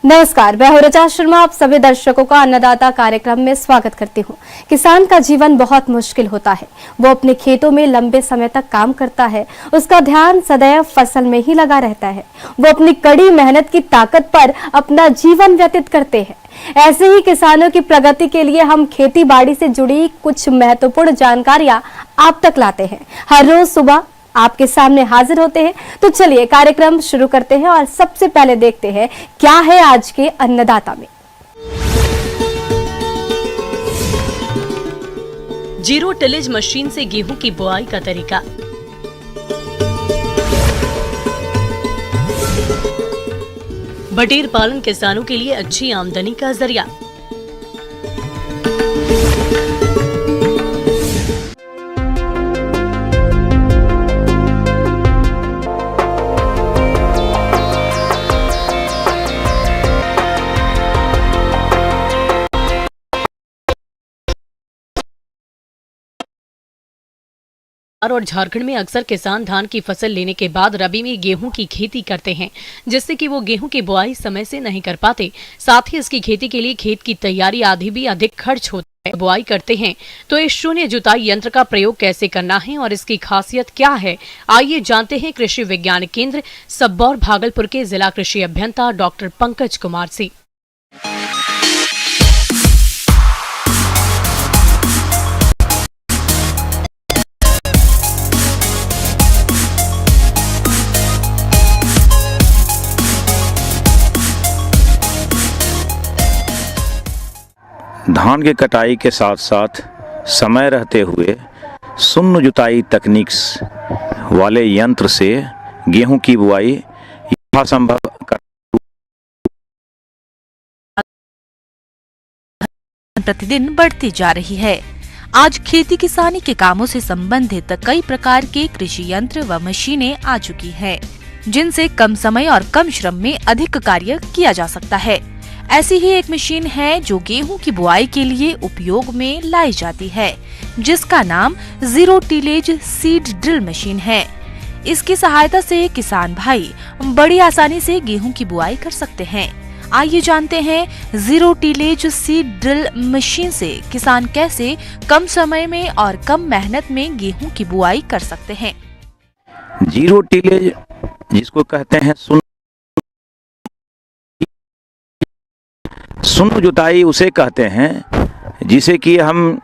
नमस्कार, मैं हूं रचा शर्मा। आप सभी दर्शकों का अन्नदाता कार्यक्रम में स्वागत करती हूं। किसान का जीवन बहुत मुश्किल होता है। वो अपने खेतों में लंबे समय तक काम करता है, उसका ध्यान सदैव फसल में ही लगा रहता है। वो अपनी कड़ी मेहनत की ताकत पर अपना जीवन व्यतीत करते हैं। ऐसे ही किसानों की प्रगति के लिए हम खेती बाड़ी से जुड़ी कुछ महत्वपूर्ण जानकारियां आप तक लाते हैं। हर रोज सुबह आपके सामने हाजिर होते हैं। तो चलिए कार्यक्रम शुरू करते हैं और सबसे पहले देखते हैं क्या है आज के अन्नदाता में। जीरो टिलेज मशीन से गेहूं की बुआई का तरीका। बटेर पालन किसानों के लिए अच्छी आमदनी का जरिया। और झारखंड में अक्सर किसान धान की फसल लेने के बाद रबी में गेहूं की खेती करते हैं, जिससे कि वो गेहूं की बुआई समय से नहीं कर पाते। साथ ही इसकी खेती के लिए खेत की तैयारी आदि भी अधिक खर्च होता है। बुआई करते हैं तो इस शून्य जुताई यंत्र का प्रयोग कैसे करना है और इसकी खासियत क्या है, आइए जानते हैं कृषि विज्ञान केंद्र सबौर भागलपुर के जिला कृषि अभियंता डॉक्टर पंकज कुमार से। धान की कटाई के साथ साथ समय रहते हुए शून्य जुताई तकनीक वाले यंत्र से गेहूं की बुआई यथासंभव प्रतिदिन बढ़ती जा रही है। आज खेती किसानी के कामों से संबंधित कई प्रकार के कृषि यंत्र व मशीनें आ चुकी हैं, जिनसे कम समय और कम श्रम में अधिक कार्य किया जा सकता है। ऐसी ही एक मशीन है जो गेहूं की बुआई के लिए उपयोग में लाई जाती है, जिसका नाम zero tillage seed drill machine है। इसकी सहायता से किसान भाई बड़ी आसानी से गेहूं की बुआई कर सकते हैं। आइए जानते हैं zero tillage seed drill machine से किसान कैसे कम समय में और कम मेहनत में गेहूं की बुआई कर सकते हैं। जीरो टिलेज जिसको कहते हैं शून्य जुताई उसे कहते हैं, जिसे कि हम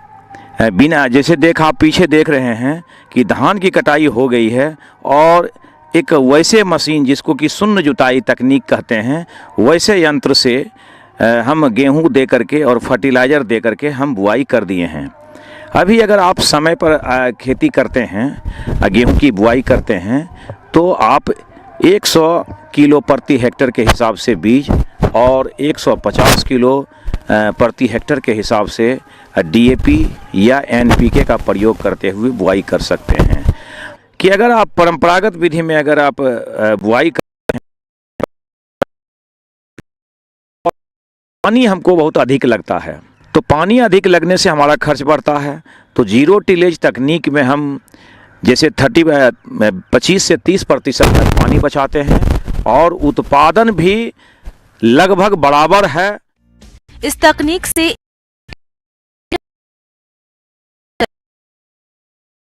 बिना जैसे आप पीछे देख रहे हैं कि धान की कटाई हो गई है और एक वैसे मशीन जिसको कि शून्य जुताई तकनीक कहते हैं, वैसे यंत्र से हम गेहूं दे करके और फर्टिलाइज़र दे करके हम बुआई कर दिए हैं। अभी अगर आप समय पर खेती करते हैं, गेहूं की बुआई करते हैं, तो आप 100 किलो प्रति हेक्टेयर के हिसाब से बीज और 150 किलो प्रति हेक्टेयर के हिसाब से DAP या NPK का प्रयोग करते हुए बुआई कर सकते हैं। कि अगर आप परंपरागत विधि में अगर आप बुआई करते हैं, पानी हमको बहुत अधिक लगता है, तो पानी अधिक लगने से हमारा खर्च बढ़ता है। तो जीरो टिलेज तकनीक में हम जैसे 25 से 30% तक पानी बचाते हैं और उत्पादन भी लगभग बराबर है। इस तकनीक से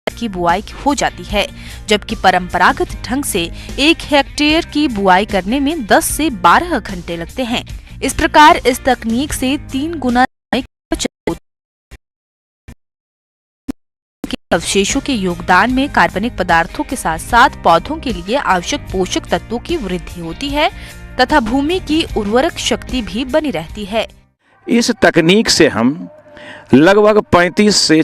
की बुआई हो जाती है, जबकि परंपरागत ढंग से 1 हेक्टेयर की बुआई करने में 10 से 12 घंटे लगते हैं। इस प्रकार इस तकनीक से 3 गुना अवशेषों के योगदान में कार्बनिक पदार्थों के साथ साथ पौधों के लिए आवश्यक पोषक तत्वों की वृद्धि होती है तथा भूमि की उर्वरक शक्ति भी बनी रहती है। इस तकनीक से हम लगभग 35 से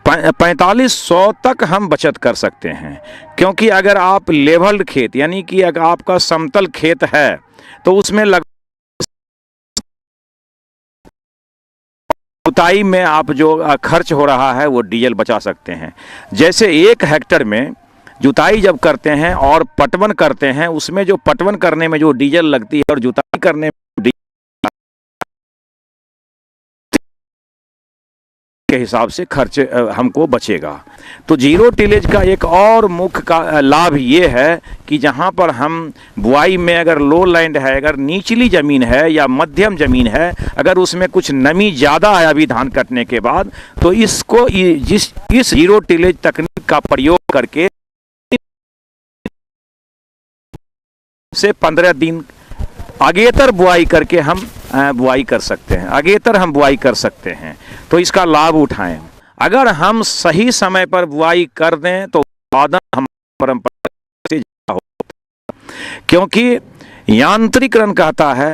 4500 तक हम बचत कर सकते हैं, क्योंकि अगर आप लेवल्ड खेत यानी कि अगर आपका समतल खेत है तो उसमें जुताई में आप जो खर्च हो रहा है वो डीजल बचा सकते हैं। जैसे 1 हेक्टेयर में जुताई जब करते हैं और पटवन करते हैं, उसमें जो पटवन करने में जो डीजल लगती है और जुताई करने में के हिसाब से खर्च हमको बचेगा। तो जीरो टिलेज का एक और मुख्य का लाभ ये है कि जहाँ पर हम बुआई में अगर लो लैंड है, अगर निचली ज़मीन है या मध्यम ज़मीन है, अगर उसमें कुछ नमी ज़्यादा है अभी धान कटने के बाद, तो इसको इस जीरो टिलेज तकनीक का प्रयोग करके से 15 दिन अगेतर बुआई करके हम बुआई कर सकते हैं, अगेतर हम बुआई कर सकते हैं। तो इसका लाभ उठाएं। अगर हम सही समय पर बुआई कर दें तो उत्पादन हमारी परंपरा से ज़्यादा होता है, क्योंकि यांत्रिकरण कहता है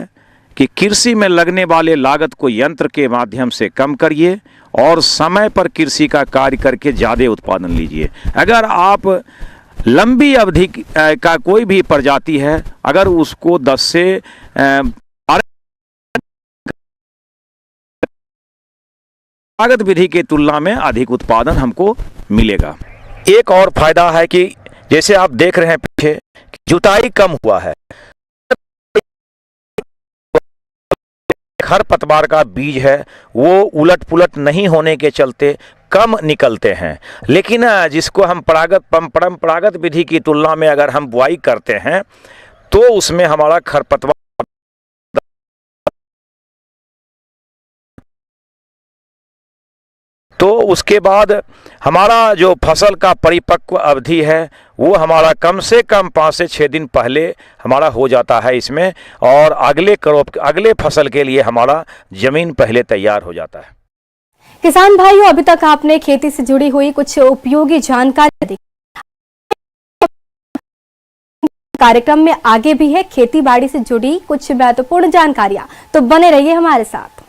कि कृषि में लगने वाले लागत को यंत्र के माध्यम से कम करिए और समय पर कृषि का कार्य करके ज़्यादा उत्पादन लीजिए। अगर आप लंबी अवधि का कोई भी प्रजाति है, अगर उसको 10 से 12 लागत विधि के तुलना में अधिक उत्पादन हमको मिलेगा। एक और फायदा है कि जैसे आप देख रहे हैं पीछे, जुताई कम हुआ है, खरपतवार का बीज है वो उलट पुलट नहीं होने के चलते कम निकलते हैं। लेकिन जिसको हम परंपरागत विधि की तुलना में अगर हम बुआई करते हैं तो उसमें हमारा खरपतवार तो उसके बाद हमारा जो फसल का परिपक्व अवधि है वो हमारा कम से कम 5 से 6 दिन पहले हमारा हो जाता है इसमें, और अगले फसल के लिए हमारा जमीन पहले तैयार हो जाता है। किसान भाइयों, अभी तक आपने खेती से जुड़ी हुई कुछ उपयोगी जानकारी दी। कार्यक्रम में आगे भी है खेती बाड़ी से जुड़ी कुछ महत्वपूर्ण जानकारियां, तो बने रहिए हमारे साथ।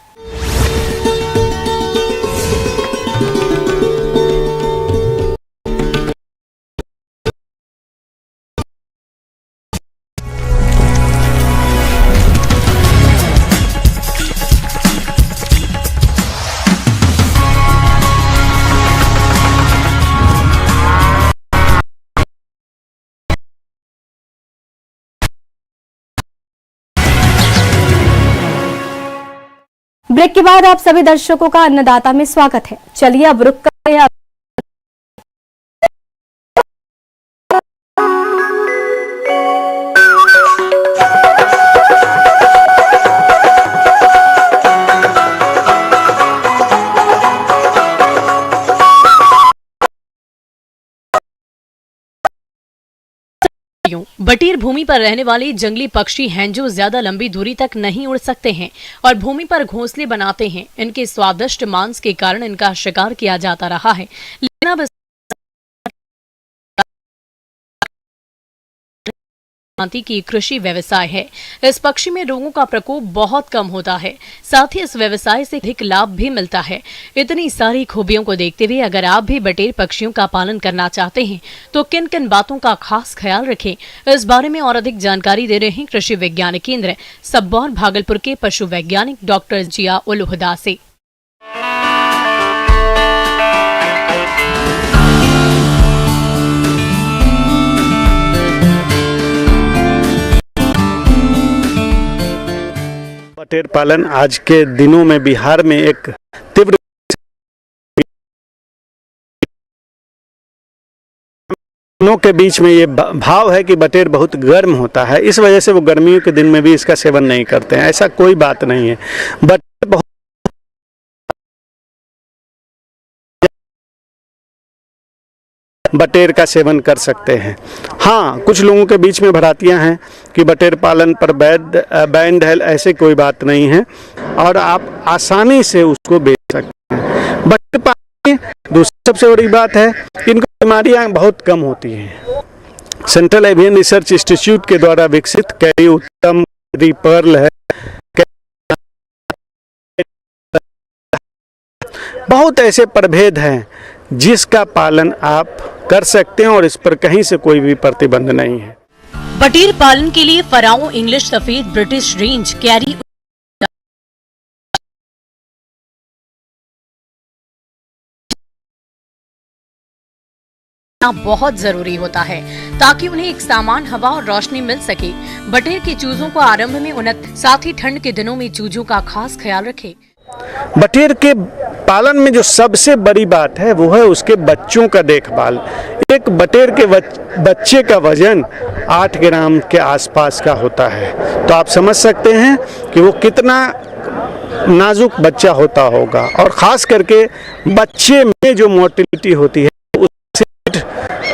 ब्रेक के बाद आप सभी दर्शकों का अन्नदाता में स्वागत है। चलिए अब रुक करते हैं बटेर भूमि पर रहने वाले जंगली पक्षी हैं जो ज्यादा लंबी दूरी तक नहीं उड़ सकते हैं और भूमि पर घोंसले बनाते हैं। इनके स्वादिष्ट मांस के कारण इनका शिकार किया जाता रहा है, लेकिन अब की कृषि व्यवसाय है। इस पक्षी में रोगों का प्रकोप बहुत कम होता है, साथ ही इस व्यवसाय से अधिक लाभ भी मिलता है। इतनी सारी खूबियों को देखते हुए अगर आप भी बटेर पक्षियों का पालन करना चाहते हैं तो किन किन बातों का खास ख्याल रखें, इस बारे में और अधिक जानकारी दे रहे हैं कृषि विज्ञान केंद्र सबौर भागलपुर के पशु वैज्ञानिक डॉक्टर जिया उल हुदा से। बटेर पालन आज के दिनों में बिहार में एक तीव्र के बीच में ये भाव है कि बटेर बहुत गर्म होता है, इस वजह से वो गर्मियों के दिन में भी इसका सेवन नहीं करते हैं। ऐसा कोई बात नहीं है। बटेर बहुत बटेर का सेवन कर सकते हैं। हाँ, कुछ लोगों के बीच में भ्रांतियां हैं कि बटेर पालन पर बैन है, ऐसे कोई बात नहीं है और आप आसानी से उसको बेच सकते हैं। बटेर पालन में दूसरी सबसे बड़ी बात है कि इनको बीमारियां बहुत कम होती हैं। सेंट्रल एवियन रिसर्च इंस्टीट्यूट के द्वारा विकसित कैरी उत्तम, कैरी पर्ल है, बहुत ऐसे प्रभेद हैं जिसका पालन आप कर सकते हैं और इस पर कहीं से कोई भी प्रतिबंध नहीं है। बटेर पालन के लिए फराओ, इंग्लिश सफेद, ब्रिटिश रेंज, कैरी बहुत जरूरी होता है ताकि उन्हें एक समान हवा और रोशनी मिल सके। बटेर के चूजों को आरंभ में उन्नत, साथ ही ठंड के दिनों में चूजों का खास ख्याल रखें। बटेर के पालन में जो सबसे बड़ी बात है वो है उसके बच्चों का देखभाल। एक बटेर के बच्चे का वजन 8 ग्राम के आसपास का होता है, तो आप समझ सकते हैं कि वो कितना नाजुक बच्चा होता होगा। और ख़ास करके बच्चे में जो मोटिलिटी होती है उस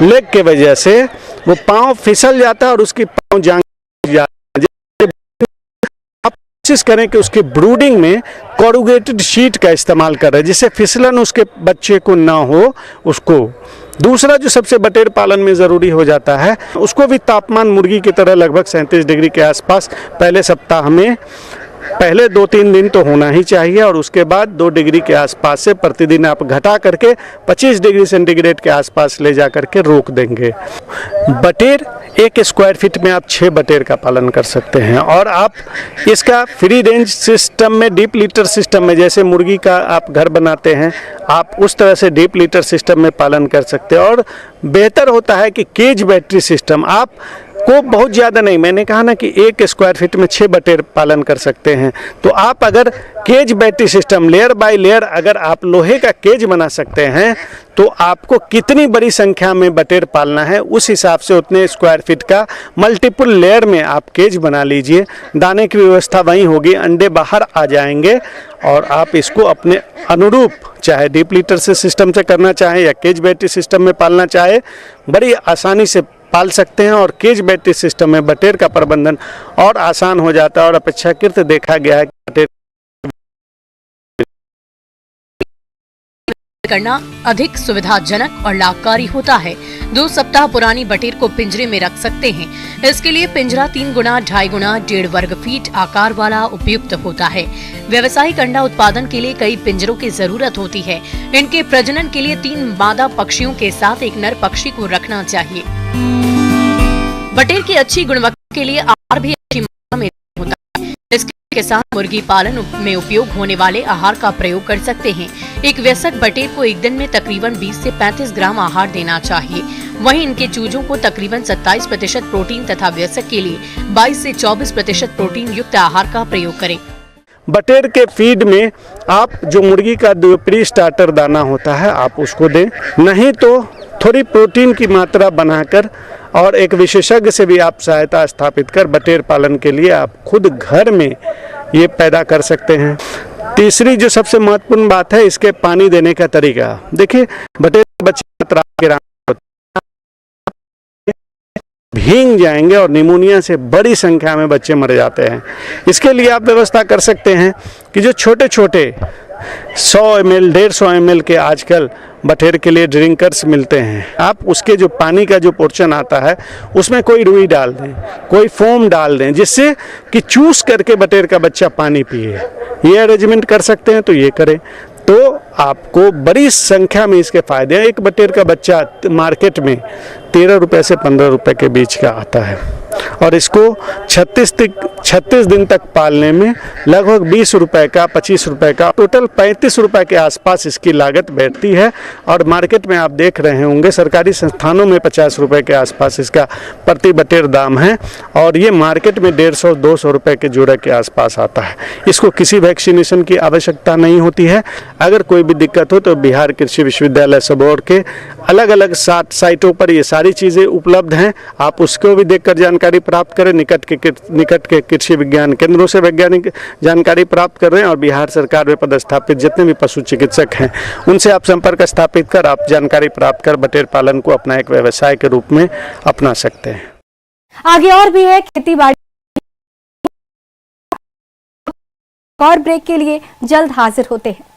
लेग के वजह से वो पाँव फिसल जाता है और उसकी पाँव जांग जाती है। आप कोशिश करें कि उसके ब्रूडिंग में कोरुगेटेड शीट का इस्तेमाल करें जिससे फिसलन उसके बच्चे को ना हो उसको। दूसरा जो सबसे बटेर पालन में ज़रूरी हो जाता है, उसको भी तापमान मुर्गी की तरह लगभग 37 डिग्री के आसपास पहले सप्ताह में पहले 2-3 दिन तो होना ही चाहिए, और उसके बाद 2 डिग्री के आसपास से प्रतिदिन आप घटा करके 25 डिग्री सेंटीग्रेड के आसपास ले जा करके रोक देंगे। बटेर 1 स्क्वायर फीट में आप 6 बटेर का पालन कर सकते हैं। और आप इसका फ्री रेंज सिस्टम में, डीप लीटर सिस्टम में, जैसे मुर्गी का आप घर बनाते हैं आप उस तरह से डीप लीटर सिस्टम में पालन कर सकते हैं। और बेहतर होता है कि केज बैटरी सिस्टम आप को बहुत ज़्यादा नहीं, मैंने कहा ना कि 1 स्क्वायर फीट में 6 बटेर पालन कर सकते हैं, तो आप अगर cage battery system layer by layer अगर आप लोहे का केज बना सकते हैं तो आपको कितनी बड़ी संख्या में बटेर पालना है उस हिसाब से उतने स्क्वायर फीट का मल्टीपल लेयर में आप केज बना लीजिए। दाने की व्यवस्था वहीं होगी, अंडे बाहर आ जाएंगे और आप इसको अपने अनुरूप चाहे डीप लीटर से सिस्टम से करना चाहें या केज बैटरी सिस्टम में पालना चाहे बड़ी आसानी से पाल सकते हैं। और केज बैटरी सिस्टम में बटेर का प्रबंधन और आसान हो जाता है और अपेक्षाकृत देखा गया है कि बटेर करना अधिक सुविधाजनक और लाभकारी होता है। 2 सप्ताह पुरानी बटेर को पिंजरे में रख सकते हैं। इसके लिए पिंजरा 3 गुना 2.5 गुना 1.5 वर्ग फीट आकार वाला उपयुक्त होता है। व्यावसायिक अंडा उत्पादन के लिए कई पिंजरों की जरूरत होती है। इनके प्रजनन के लिए 3 मादा पक्षियों के साथ एक नर पक्षी को रखना चाहिए। बटेर की अच्छी गुणवत्ता के लिए आहार भी अच्छी मात्रा में होता है। इसके किसान मुर्गी पालन में उपयोग होने वाले आहार का प्रयोग कर सकते हैं। एक वयस्क बटेर को एक दिन में तकरीबन 20 से 35 ग्राम आहार देना चाहिए। वहीं इनके चूजों को तकरीबन 27% प्रोटीन तथा वयस्क के लिए 22 से 24% प्रोटीन युक्त आहार का प्रयोग करें। बटेर के फीड में आप जो मुर्गी का प्री स्टार्टर दाना होता है आप उसको दें, नहीं तो थोड़ी प्रोटीन की मात्रा बनाकर और एक विशेषज्ञ से भी आप सहायता स्थापित कर बटेर पालन के लिए आप खुद घर में ये पैदा कर सकते हैं। तीसरी जो सबसे महत्वपूर्ण बात है इसके पानी देने का तरीका। देखिए बटेर बच्चे भीग जाएंगे और निमोनिया से बड़ी संख्या में बच्चे मर जाते हैं। इसके लिए आप व्यवस्था कर सकते हैं कि जो छोटे छोटे 100 ml 150 ml के आजकल बटेर के लिए ड्रिंकर्स मिलते हैं, आप उसके जो पानी का जो पोर्शन आता है उसमें कोई रुई डाल दें, कोई फोम डाल दें, जिससे कि चूस करके बटेर का बच्चा पानी पिए। ये अरेंजमेंट कर सकते हैं तो ये करें, तो आपको बड़ी संख्या में इसके फायदे हैं। एक बटेर का बच्चा मार्केट में 13 रुपये से 15 रुपये के बीच का आता है और इसको 36 दिन तक पालने में लगभग 20 रुपये का 25 रुपये का टोटल 35 रुपये के आसपास इसकी लागत बैठती है। और मार्केट में आप देख रहे होंगे सरकारी संस्थानों में 50 रुपये के आसपास इसका प्रति बटेर दाम है और ये मार्केट में 150-200 रुपये के जोड़े के आसपास आता है। इसको किसी वैक्सीनेशन की आवश्यकता नहीं होती है। अगर कोई भी दिक्कत हो तो बिहार कृषि विश्वविद्यालय सबौर के अलग अलग साइटों पर ये सारी चीज़ें उपलब्ध हैं, आप उसको भी देखकर जानकारी प्राप्त करें। निकट के कृषि विज्ञान केंद्रों से वैज्ञानिक जानकारी प्राप्त कर रहे हैं और बिहार सरकार में पदस्थापित जितने भी पशु चिकित्सक हैं उनसे आप संपर्क स्थापित कर आप जानकारी प्राप्त कर बटेर पालन को अपना एक व्यवसाय के रूप में अपना सकते हैं। आगे और भी है खेती बाड़ी और ब्रेक के लिए जल्द हाजिर होते हैं।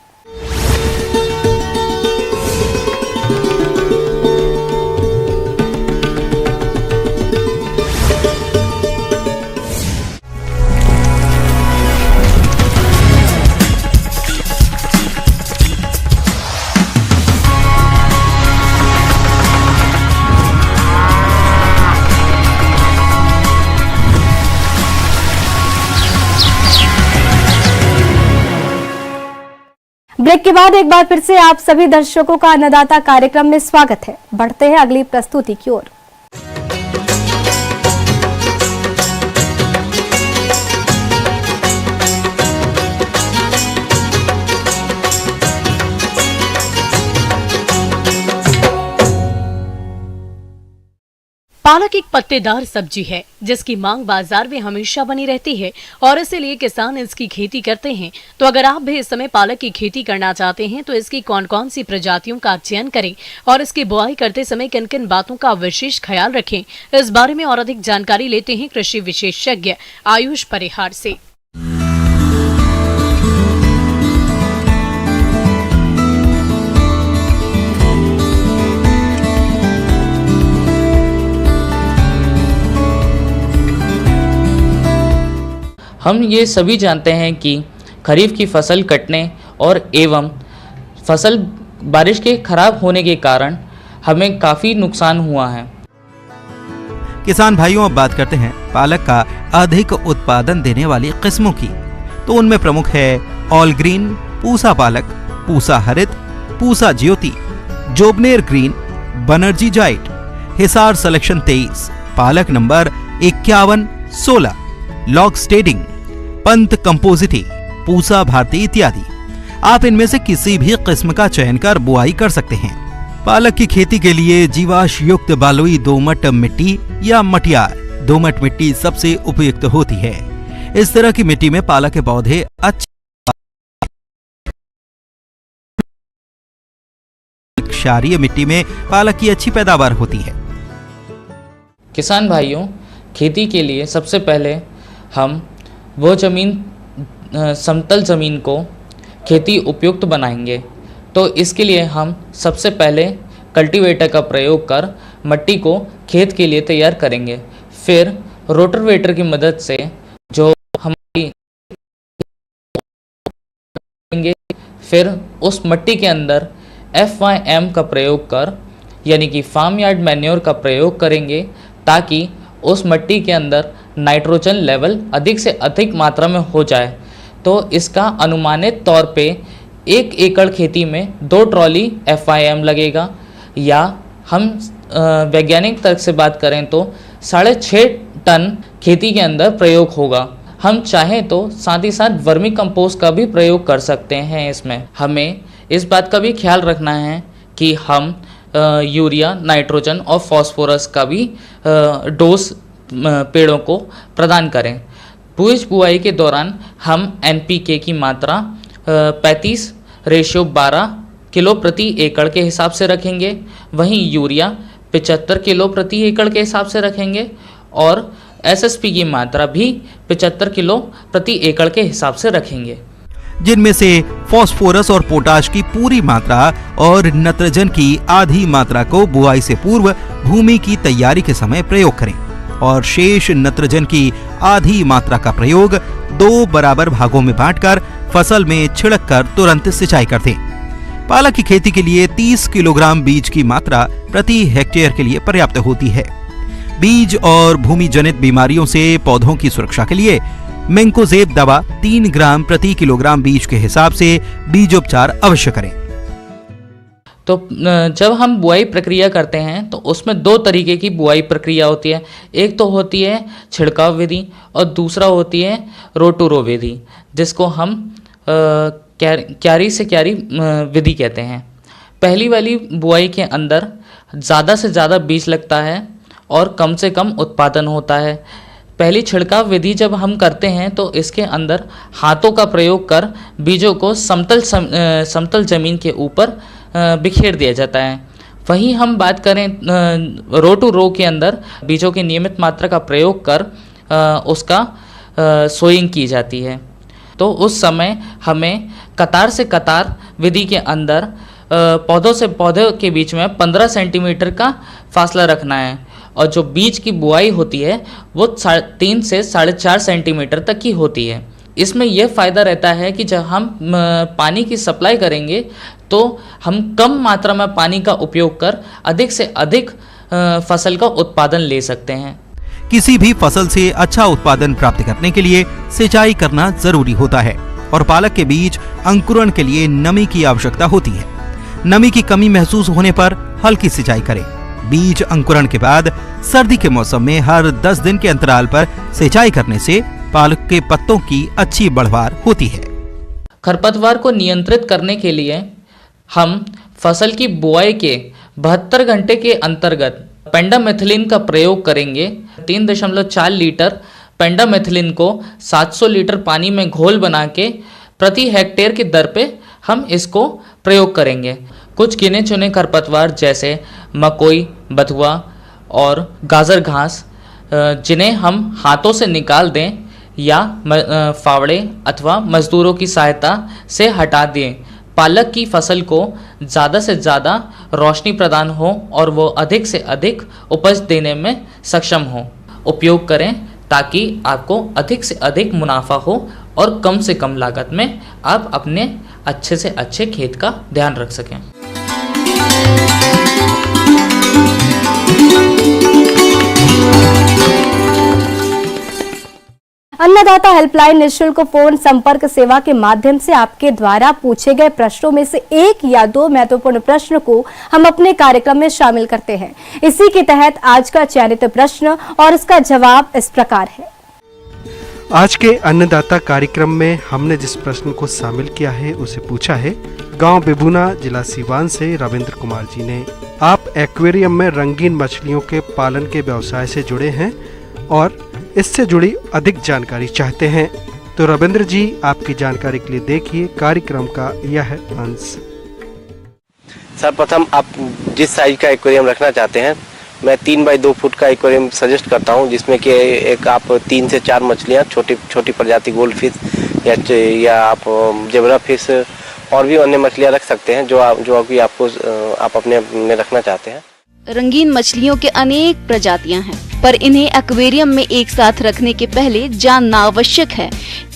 ब्रेक के बाद एक बार फिर से आप सभी दर्शकों का अन्नदाता कार्यक्रम में स्वागत है। बढ़ते हैं अगली प्रस्तुति की ओर। पालक एक पत्तेदार सब्जी है जिसकी मांग बाजार में हमेशा बनी रहती है और इसीलिए किसान इसकी खेती करते हैं। तो अगर आप भी इस समय पालक की खेती करना चाहते हैं तो इसकी कौन कौन सी प्रजातियों का चयन करें और इसकी बुआई करते समय किन किन बातों का विशेष ख्याल रखें, इस बारे में और अधिक जानकारी लेते हैं कृषि विशेषज्ञ आयुष परिहार से। हम ये सभी जानते हैं कि खरीफ की फसल कटने और एवं फसल बारिश के खराब होने के कारण हमें काफ़ी नुकसान हुआ है। किसान भाइयों, अब बात करते हैं पालक का अधिक उत्पादन देने वाली किस्मों की। तो उनमें प्रमुख है all green, Pusa Palak, Pusa Harit, Pusa Jyoti, Jobner green, Banerjee giant, Hisar selection 23, Palak number 5116, long standing, Pant कंपोजिटी, पूसा भारती इत्यादि। आप इनमें से किसी भी किस्म का चयन कर बुआई कर सकते हैं। पालक की खेती के लिए जीवाश्म युक्त बालुई दोमट मिट्टी या मटियार दोमट मिट्टी सबसे उपयुक्त होती है। इस तरह की मिट्टी में पालक के पौधे अच्छे क्षारीय मिट्टी में पालक की अच्छी पैदावार होती है। किसान भाइयों, खेती के लिए सबसे पहले हम वो समतल ज़मीन को खेती उपयुक्त बनाएंगे। तो इसके लिए हम सबसे पहले कल्टीवेटर का प्रयोग कर मिट्टी को खेत के लिए तैयार करेंगे। फिर रोटावेटर की मदद से जो हमारी फिर उस मिट्टी के अंदर FYM का प्रयोग कर यानी कि फार्म यार्ड मैन्योर का प्रयोग करेंगे ताकि उस मिट्टी के अंदर नाइट्रोजन लेवल अधिक से अधिक मात्रा में हो जाए। तो इसका अनुमानित तौर पे 1 एकड़ खेती में 2 ट्रॉली FYM लगेगा, या हम वैज्ञानिक तर्क से बात करें तो 6.5 टन खेती के अंदर प्रयोग होगा। हम चाहें तो साथ ही साथ वर्मी कंपोस्ट का भी प्रयोग कर सकते हैं। इसमें हमें इस बात का भी ख्याल रखना है कि हम यूरिया, नाइट्रोजन और फास्फोरस का भी डोज पेड़ों को प्रदान करें। बीज बुआई के दौरान हम NPK की मात्रा 35:12 किलो प्रति एकड़ के हिसाब से रखेंगे। वहीं यूरिया 75 किलो प्रति एकड़ के हिसाब से रखेंगे और SSP की मात्रा भी 75 किलो प्रति एकड़ के हिसाब से रखेंगे, जिनमें से फास्फोरस और पोटाश की पूरी मात्रा और नत्रजन की आधी मात्रा को बुआई से पूर्व भूमि की तैयारी के समय प्रयोग करें और शेष नत्रजन की आधी मात्रा का प्रयोग 2 बराबर भागों में बांटकर फसल में छिड़ककर तुरंत सिंचाई कर दें। पालक की खेती के लिए 30 किलोग्राम बीज की मात्रा प्रति हेक्टेयर के लिए पर्याप्त होती है। बीज और भूमि जनित बीमारियों से पौधों की सुरक्षा के लिए मैंकोजेब दवा 3 ग्राम प्रति किलोग्राम बीज के हिसाब से बीजोपचार अवश्य करें। तो जब हम बुआई प्रक्रिया करते हैं तो उसमें 2 तरीके की बुआई प्रक्रिया होती है। एक तो होती है छिड़काव विधि और दूसरा होती है रो टू रो विधि, जिसको हम क्यारी से क्यारी विधि कहते हैं। पहली वाली बुआई के अंदर ज़्यादा से ज़्यादा बीज लगता है और कम से कम उत्पादन होता है। पहली छिड़काव विधि जब हम करते हैं तो इसके अंदर हाथों का प्रयोग कर बीजों को समतल ज़मीन के ऊपर बिखेर दिया जाता है। वहीं हम बात करें रो टू रो के अंदर बीजों की नियमित मात्रा का प्रयोग कर उसका सोइंग की जाती है। तो उस समय हमें कतार से कतार विधि के अंदर पौधों से पौधे के बीच में 15 सेंटीमीटर का फासला रखना है और जो बीज की बुआई होती है वो 3 से 4.5 सेंटीमीटर तक की होती है। इसमें यह फ़ायदा रहता है कि जब हम पानी की सप्लाई करेंगे तो हम कम मात्रा में पानी का उपयोग कर अधिक से अधिक फसल का उत्पादन ले सकते हैं। किसी भी फसल से अच्छा उत्पादन प्राप्त करने के लिए सिंचाई करना जरूरी होता है और पालक के बीज अंकुरण के लिए नमी की आवश्यकता होती है। नमी की कमी महसूस होने पर हल्की सिंचाई करें। बीज अंकुरण के बाद सर्दी के मौसम में हर 10 दिन के अंतराल पर सिंचाई करने से पालक के पत्तों की अच्छी बढ़वार होती है। खरपतवार को नियंत्रित करने के लिए हम फसल की बुआई के 72 घंटे के अंतर्गत पेंडामेथिलिन का प्रयोग करेंगे। 3.4 लीटर पेंडामेथिलिन को 700 लीटर पानी में घोल बना के प्रति हेक्टेयर की दर पे हम इसको प्रयोग करेंगे। कुछ गिने चुने खरपतवार जैसे मकोई, बथुआ और गाजर घास जिन्हें हम हाथों से निकाल दें या फावड़े अथवा मजदूरों की सहायता से हटा दें। पालक की फसल को ज़्यादा से ज़्यादा रोशनी प्रदान हो और वो अधिक से अधिक उपज देने में सक्षम हो। उपयोग करें ताकि आपको अधिक से अधिक मुनाफा हो और कम से कम लागत में आप अपने अच्छे से अच्छे खेत का ध्यान रख सकें। अन्नदाता हेल्पलाइन निःशुल्क फोन संपर्क सेवा के माध्यम से आपके द्वारा पूछे गए प्रश्नों में से एक या दो महत्वपूर्ण प्रश्न को हम अपने कार्यक्रम में शामिल करते हैं। इसी के तहत आज का चयनित प्रश्न और इसका जवाब इस प्रकार है। आज के अन्नदाता कार्यक्रम में हमने जिस प्रश्न को शामिल किया है उसे पूछा है गांव बिबुना, जिला सीवान से रविंद्र कुमार जी ने। आप एक्वेरियम में रंगीन मछलियों के पालन के व्यवसाय से जुड़े हैं और इससे जुड़ी अधिक जानकारी चाहते हैं। तो रविंद्र जी, आपकी जानकारी के लिए देखिए कार्यक्रम का यह अंश। सर्वप्रथम आप जिस साइज का एक्वेरियम रखना चाहते हैं, मैं 3 बाई 2 फुट का एक्वेरियम सजेस्ट करता हूं, जिसमें कि एक आप 3 से 4 मछलियां, छोटी प्रजाति गोल्ड फिश या आप जेब्रा फिश और भी अन्य मछलियां रख सकते हैं जो अभी आप अपने में रखना चाहते हैं। रंगीन मछलियों के अनेक प्रजातियां हैं, पर इन्हें एक्वेरियम में एक साथ रखने के पहले जानना आवश्यक है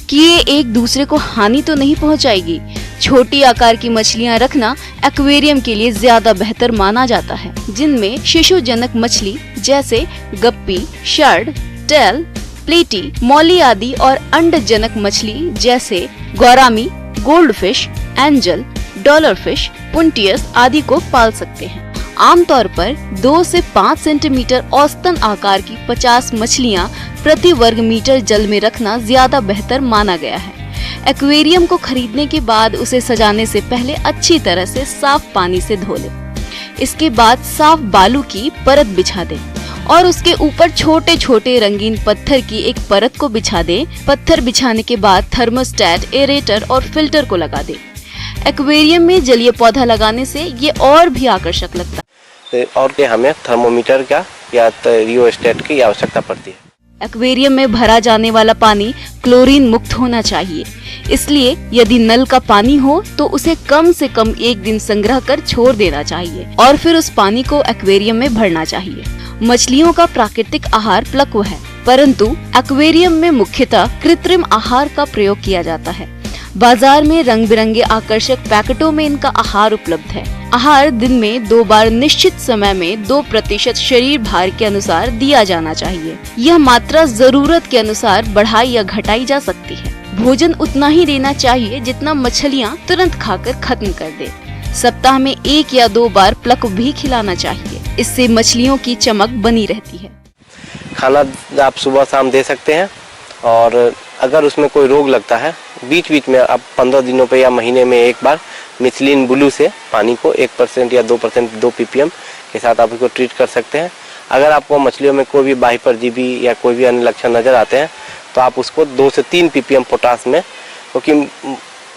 कि ये एक दूसरे को हानि तो नहीं पहुंचाएगी। छोटी आकार की मछलियां रखना एक्वेरियम के लिए ज्यादा बेहतर माना जाता है, जिनमें शिशुजनक मछली जैसे गप्पी, शर्ड, टेल, प्लेटी, मौली आदि और अंडजनक मछली जैसे gourami, gold fish, angel, dollar fish, puntius आदि को पाल सकते हैं। आमतौर पर 2 से 5 सेंटीमीटर औसतन आकार की 50 मछलियां प्रति वर्ग मीटर जल में रखना ज्यादा बेहतर माना गया है। एक्वेरियम को खरीदने के बाद उसे सजाने से पहले अच्छी तरह से साफ पानी से धो लें। इसके बाद साफ बालू की परत बिछा दें और उसके ऊपर छोटे छोटे रंगीन पत्थर की एक परत को बिछा दें। पत्थर बिछाने के बाद थर्मोस्टेट, एरेटर और फिल्टर को लगा दें। एक्वेरियम में जलीय पौधा लगाने से ये और भी आकर्षक लगता है। और के हमें थर्मोमीटर का या रियोस्टेट की आवश्यकता पड़ती है। एक्वेरियम में भरा जाने वाला पानी क्लोरीन मुक्त होना चाहिए, इसलिए यदि नल का पानी हो तो उसे कम से कम 1 दिन संग्रह कर छोड़ देना चाहिए और फिर उस पानी को एक्वेरियम में भरना चाहिए। मछलियों का प्राकृतिक आहार प्लक्व है, परंतु एक्वेरियम में मुख्यतः कृत्रिम आहार का प्रयोग किया जाता है। बाजार में रंग बिरंगे आकर्षक पैकेटों में इनका आहार उपलब्ध है। आहार दिन में 2 बार निश्चित समय में 2% शरीर भार के अनुसार दिया जाना चाहिए। यह मात्रा जरूरत के अनुसार बढ़ाई या घटाई जा सकती है। भोजन उतना ही देना चाहिए जितना मछलियाँ तुरंत खाकर खत्म कर दे। सप्ताह में 1 या 2 बार प्लक भी खिलाना चाहिए, इससे मछलियों की चमक बनी रहती है। खाना आप सुबह शाम दे सकते हैं और अगर उसमें कोई रोग लगता है, बीच बीच में आप 15 दिनों पे या महीने में एक बार मिथिलीन ब्लू से पानी को 1% या 2% 2 ppm के साथ आप इसको ट्रीट कर सकते हैं। अगर आपको मछलियों में कोई भी बाह्य परजीवी या कोई भी अन्य लक्षण नज़र आते हैं तो आप उसको 2 से 3 ppm पोटास में, क्योंकि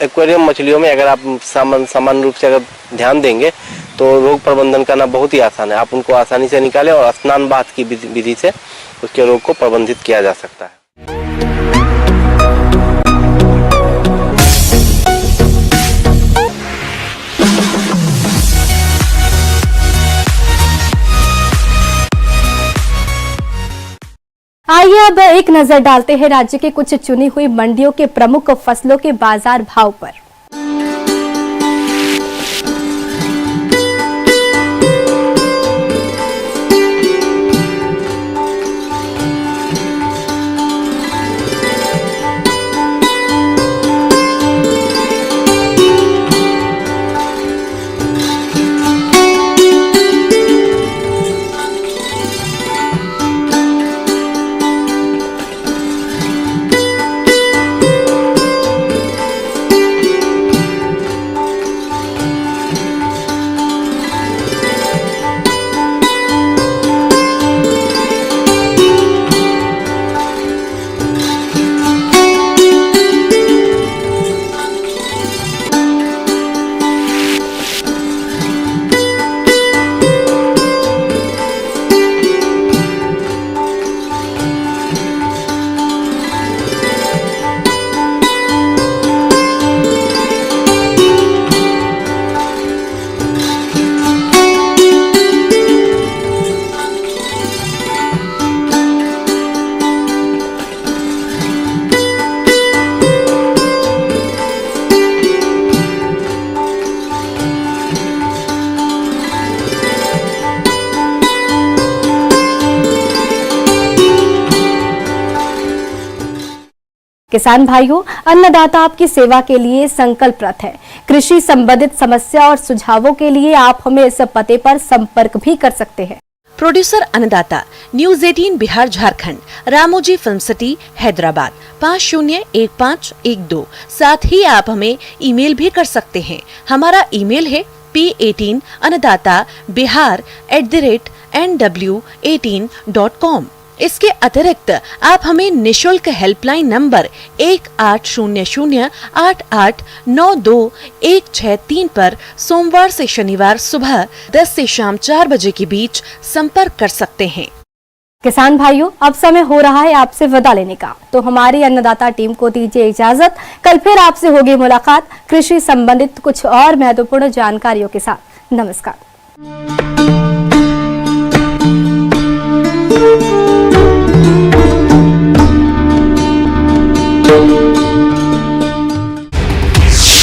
एक्वेरियम मछलियों में अगर आप सामान्य रूप से अगर ध्यान देंगे तो रोग प्रबंधन करना बहुत ही आसान है। आप उनको आसानी से निकालें और स्नान बाथ की विधि से उसके रोग को प्रबंधित किया जा सकता है। आइए अब एक नजर डालते हैं राज्य के कुछ चुनी हुई मंडियों के प्रमुख फसलों के बाजार भाव पर। किसान भाइयों, अन्नदाता आपकी सेवा के लिए संकल्परत है। कृषि संबंधित समस्या और सुझावों के लिए आप हमें इस पते पर संपर्क भी कर सकते हैं। प्रोड्यूसर अन्नदाता, news 18 Bihar Jharkhand, Ramoji film city Hyderabad 501512। साथ ही आप हमें ईमेल भी कर सकते हैं। हमारा ईमेल है p18annadatabihar@nw18.com। इसके अतिरिक्त आप हमें निशुल्क हेल्पलाइन नंबर 180088926163 पर सोमवार से शनिवार सुबह 10 से शाम 4 बजे के बीच संपर्क कर सकते हैं। किसान भाइयों, अब समय हो रहा है आपसे विदा लेने का, तो हमारी अन्नदाता टीम को दीजिए इजाजत। कल फिर आपसे होगी मुलाकात कृषि संबंधित कुछ और महत्वपूर्ण जानकारियों के साथ। नमस्कार।